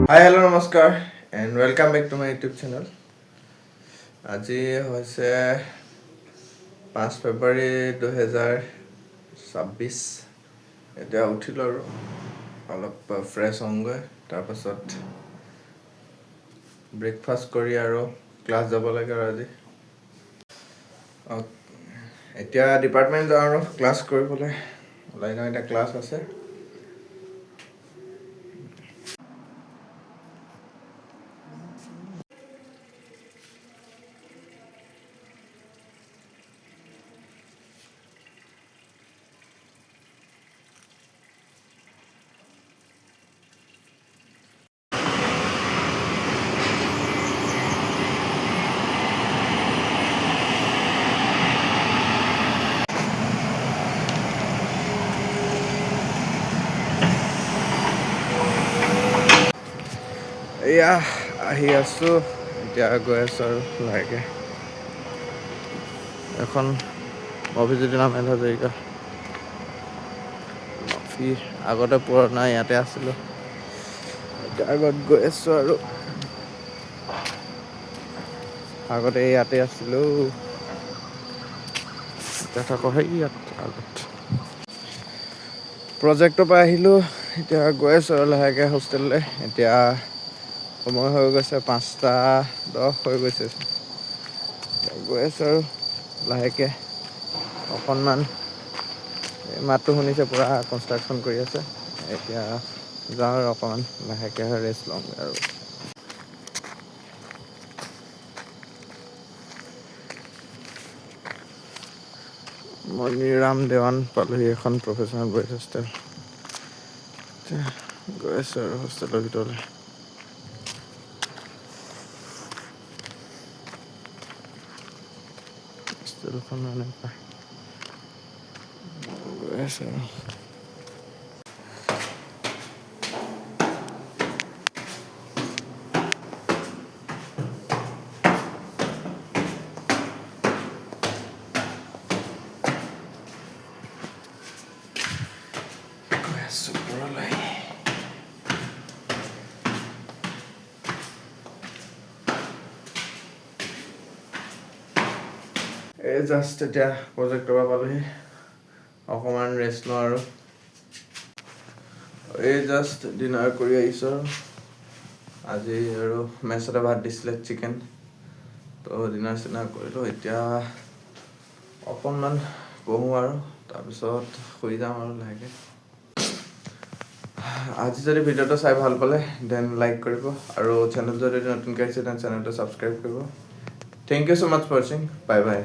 হাই hello' নমস্কাৰ and welcome back to my YouTube channel. আজি হৈছে 5 ফেব্ৰুৱাৰী 2026। এতিয়া উঠিলোঁ আৰু অলপ ফ্ৰেছ হওঁগৈ, তাৰপাছত ব্ৰেকফাষ্ট কৰি আৰু ক্লাছ যাব লাগে আৰু আজি এতিয়া ডিপাৰ্টমেণ্ট যাওঁ আৰু ক্লাছ কৰিবলৈ ওলাই যাওঁ। এতিয়া ক্লাছ আছে। এয়া আহি আছোঁ, এতিয়া গৈ আছোঁ আৰু লাহেকৈ। এখন অভিজিত নামেল হাজৰিকা আগতে পুৰণা ইয়াতে আছিলোঁ, এতিয়া আগত গৈ আছোঁ আৰু আগতে ইয়াতে আছিলোঁ, এতিয়া থাকোঁ সেই ইয়াত আগত। প্ৰজেক্টৰ পৰা আহিলোঁ, এতিয়া গৈ আছোঁ আৰু লাহেকৈ হোষ্টেললৈ। এতিয়া সময় হৈ গৈছে 5:10 হৈ গৈছে। গৈ আছোঁ আৰু লাহেকৈ। অকণমান মাতটো শুনিছে, পূৰা কনষ্ট্ৰাকশ্যন কৰি আছে। এতিয়া যাওঁ আৰু অকণমান লাহেকৈ ৰেষ্ট লওঁগৈ আৰু। মণিৰাম দেৱান পালোহি, এখন প্ৰফেচনেল বইজ হোষ্টেল। গৈ আছোঁ আৰু হোষ্টেলৰ ভিতৰলৈ। হোষ্টেলখন এনেকুৱা গৈ আছোঁ আৰু। এই জাষ্ট এতিয়া প্ৰজেক্টৰ পৰা পালোহি, অকণমান ৰেষ্ট লওঁ আৰু। এই জাষ্ট ডিনাৰ কৰি আহিছোঁ আৰু আজি আৰু মেছতে ভাত দিছিলে চিকেন, তো ডিনাৰ চিনাৰ কৰিলোঁ। এতিয়া অকণমান বহোঁ আৰু তাৰপিছত শুই যাম আৰু লাহেকৈ। আজি যদি ভিডিঅ'টো চাই ভাল পালে দেন লাইক কৰিব, আৰু চেনেল যদি নতুনকৈ আহিছে দেন চেনেলটো ছাবস্ক্ৰাইব কৰিব। Thank you so' much for ৱাচিং, বাই বাই।